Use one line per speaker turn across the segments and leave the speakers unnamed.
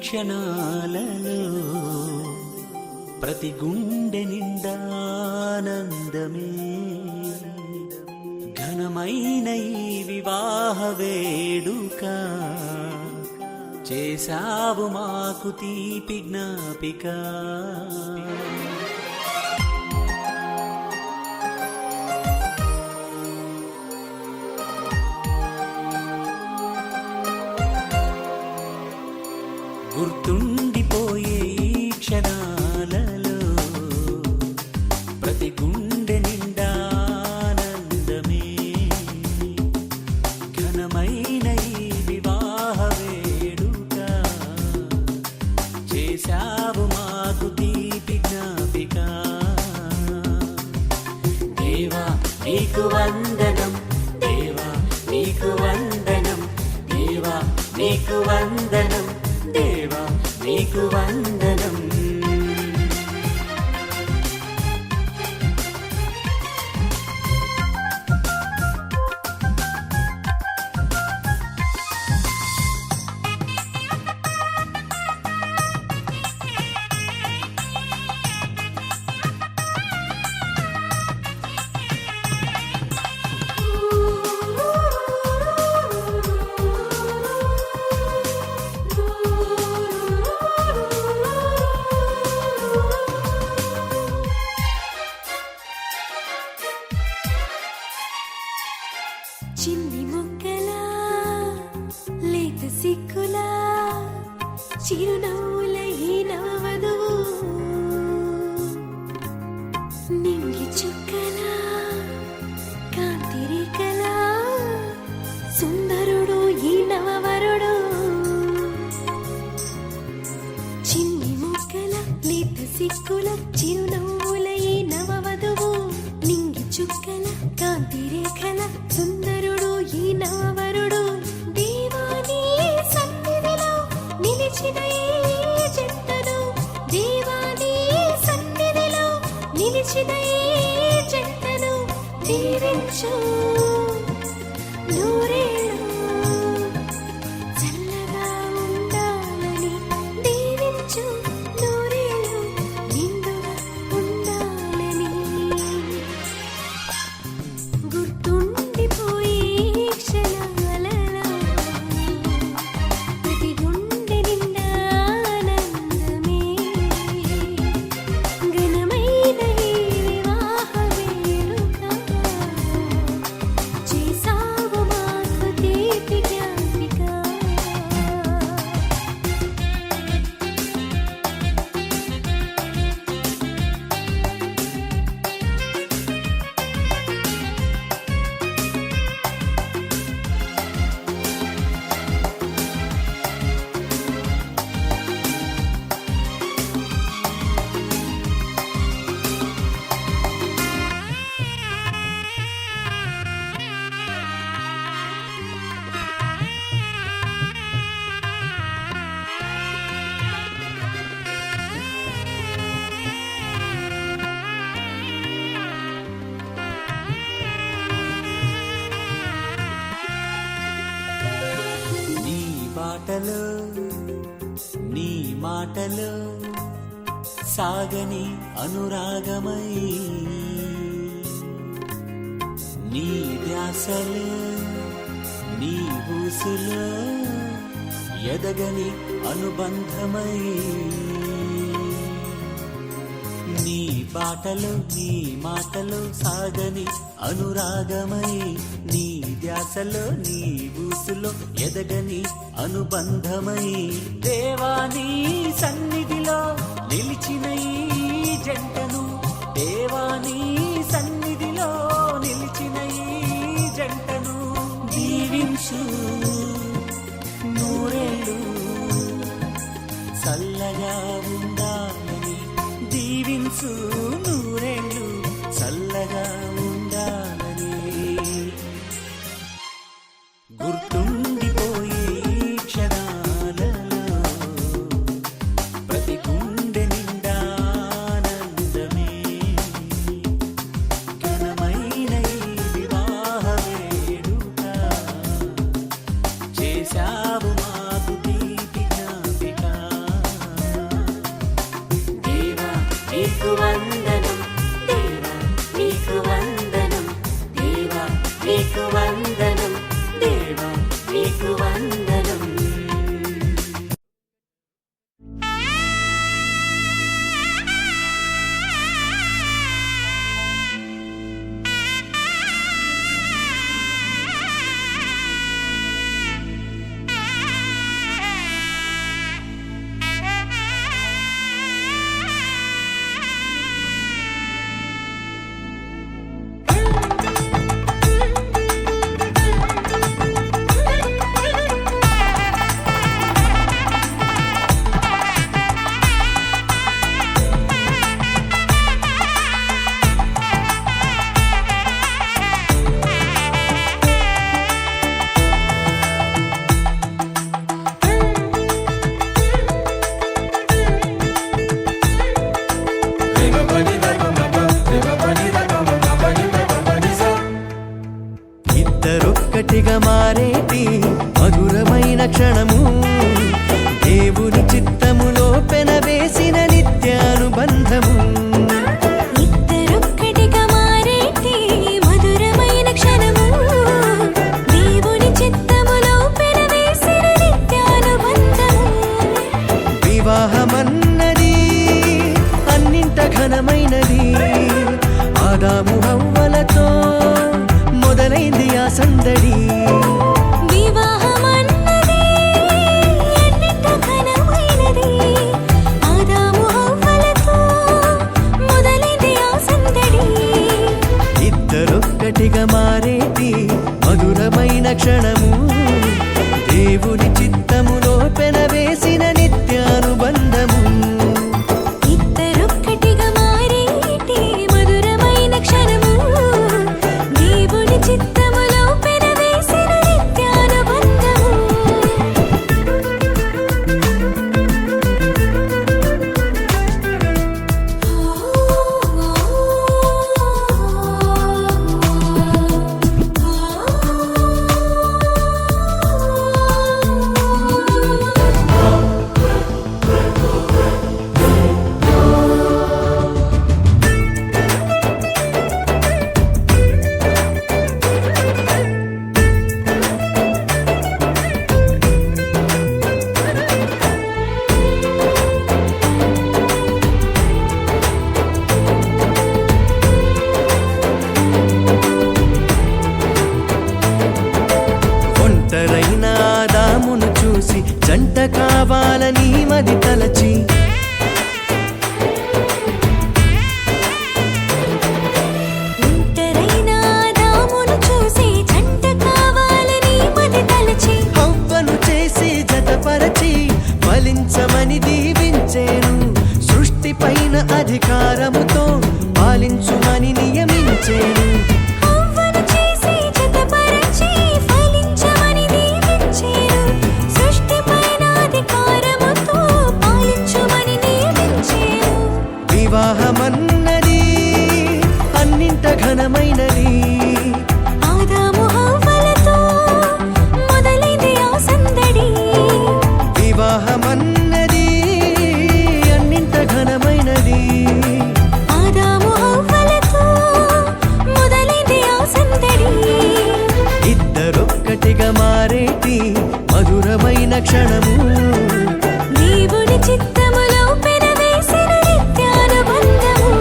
క్షణాలలో ప్రతి గుండె నిండా ఆనందమే. ఘనమైన ఈ వివాహ వేడుక చేసావు మాకు తీపి జ్ఞాపిక. గుర్తుండిపోయే ఈ క్షణాలలో ప్రతి గుండె నిండా ఆనందమే. ఘనమైన ఈ వివాహ వేడుక చేసావు మాకు తీపి జ్ఞాపిక. దేవా నీకు వందనం, దేవా నీకు వందనం, దేవా నీకు వందనం, దేవా నీకు వందనం.
చిన్ని మొక్కలా లేత సిక్కులా చిరునవ్వుల ఈ నవవధువు, నింగి చుక్కలా కాంతి రేఖలా సుందరుడు ఈ నవవరుడు. చిన్ని మొక్కల లేత సిక్కుల చిరునవ్వుల ఈ నవవధువు, నింగి చుక్కల కాంతి రేఖల సుందరుడు ఈ నవవరుడు. దేవాని సన్నిధిలో నిలిచిన ఈ జంటను, దేవాని సన్నిధిలో నిలిచిన ఈ జంటను దీవించు. నూరేళ్ళు చల్లగా ఉండాలని దీవించు, నూరేళ్ళు నిండుగా ఉండాలని. గుర్తుండిపోయే క్షణాలలో ప్రతి గుండె నిండా ఆనందమే. ఘనమైన ఈ వివాహ వేడుక చేసావు మాకు తీపి జ్ఞాపిక.
నీ బాటలో నీ మాటలో సాగని అనురాగమై, నీ ధ్యాసలో నీ ఊసులో ఎదగని అనుబంధమై. నీ బాటలో నీ మాటలో సాగని అనురాగమై, నీ ధ్యాసలో నీ ఊసులో ఎదగని అనుబంధమై. దేవాని సన్నిధిలో నిలిచిన ఈ జంటను, దేవాని సన్నిధిలో నిలిచిన ఈ జంటను దీవించు. నూరేళ్ళు చల్లగా ఉండాలని దీవించు, నూరేళ్ళు చల్లగా ఉండాలని. గుర్తుండిపోయే ఈ క్షణాలలో ప్రతి గుండె నిండా ఆనందమే. ఘనమైన ఈ వివాహ వేడుక చేసావు మాకు తీపి జ్ఞాపిక. నీకు వందనం దేవా నీకు వందనం.
ఇద్దరొక్కటిగా మారేటి మధురమైన క్షణము దేవుని చిత్తములో పెనవేసిన నిత్యానుబంధము.
ఇద్దరొక్కటిగా మారేటి మధురమైన క్షణము దేవుని చిత్తములో పెనవేసిన నిత్యానుబంధము.
వివాహమన్నది అన్నింట ఘనమైనది ఆదాము హవ్వలతో మొదలైంది ఆ సందడి.
వివాహమన్నది అన్నింట ఘనమైనది ఆదాము హవ్వలతో మొదలైంది ఆ సందడి.
ఇద్దరొక్కటిగా మారేటి మధురమైన క్షణము దేవుని చిత్తములో పెనవేసిన నిత్యానుబంధము.
ఇద్దరొక్కటిగా మారేటి మధురమైన క్షణము దేవుని చిత్తములో పెనవేసిన నిత్యానుబంధము.
ఒంటరైన ఆదామును చూసి జంట కావాలని మది తలచి
ఒంటరైన ఆదామును చూసి జంట కావాలని మది తలచి
హవ్వను చేసి జతపరచి ఫలించమని దీవించేను. సృష్టి పైన అధికారముతో పాలించుమని నియమించేను.
హవ్వను చేసి జతపరచి ఫలించమని దీవించెను. సృష్టిపైన అధికారముతో పాలించుమని నియమించెను.
వివాహమన్నది అన్నింట ఘనమైనది
ఆదాము హవ్వలతో మొదలైంది ఆ సందడి.
వివాహమన్నది అన్నింట ఘనమైనది
ఆదాము హవ్వలతో మొదలైంది ఆ సందడి.
ఇద్దరొక్కటిగా మారేటి మధురమైన క్షణము
దేవుని చిత్తములో పెనవేసిన నిత్యానుబంధము.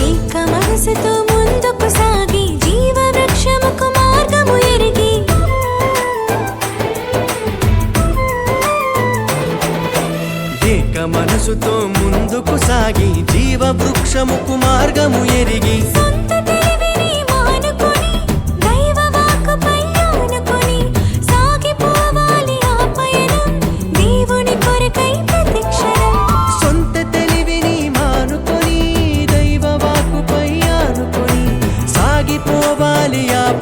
ఏక మనసుతో ముందుకు సాగి జీవవృక్షముకు మార్గము ఎరిగి
ఏక మనసుతో ముందుకు సాగి జీవవృక్షముకు మార్గము ఎరిగి
సొంత తెలివిని మానుకొని దైవ వాక్కుపై ఆనుకొని సాగిపోవాలి ఆ పయనం దేవుని కొరకై ప్రతిక్షణం.
సొంత తెలివిని మానుకొని దైవ వాక్కుపై ఆనుకొని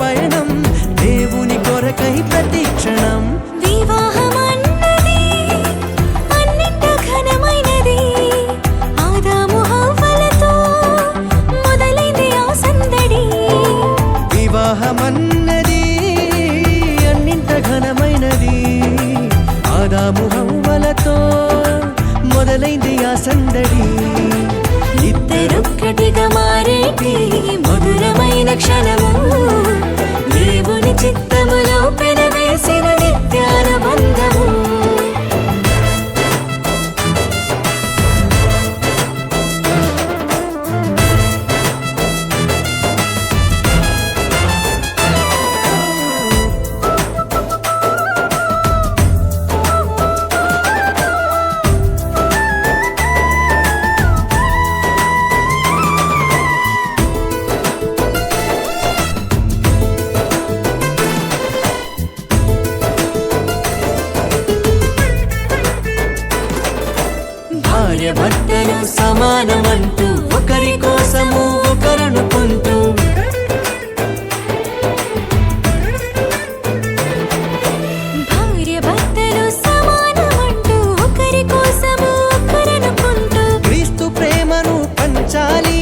పయనం దేవుని కొరకై ప్రతిక్షణం
వివాహమన్నది అన్నింట ఘనమైనది ఆదాము హవ్వలతో మొదలైంది ఆ సందడి
వివాహమన్నది అన్నింట ఘనమైనది ఆదాము హవ్వలతో మొదలైంది ఆ సందడి
ఇద్దరొక్కటిగా మారేటి మధురమైన క్షణము దేవుని చిత్తములో పెనవేసిన నిత్యానుబంధము
భార్య భర్తలు సమానమంటూ ఒకరి కోసము ఒకరనుకుంటూ
భార్య భర్తలు సమానమంటూ ఒకరి కోసము ఒకరనుకుంటూ
క్రీస్తు ప్రేమను పంచాలి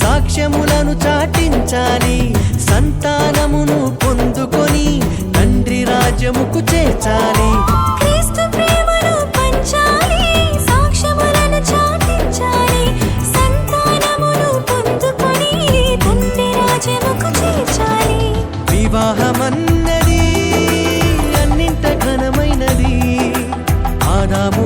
సాక్ష్యములను చాటించాలి సంతానమును పొందుకొని తండ్రి రాజ్యముకు చేర్చాలి
క్రీస్తు ప్రేమను పంచాలి సాక్ష్యములను చాటించాలి సంతానమును పొందుకొని తండ్రి రాజ్యముకు చేర్చాలి
వివాహమన్నది అన్నింట ఘనమైనది ఆదాము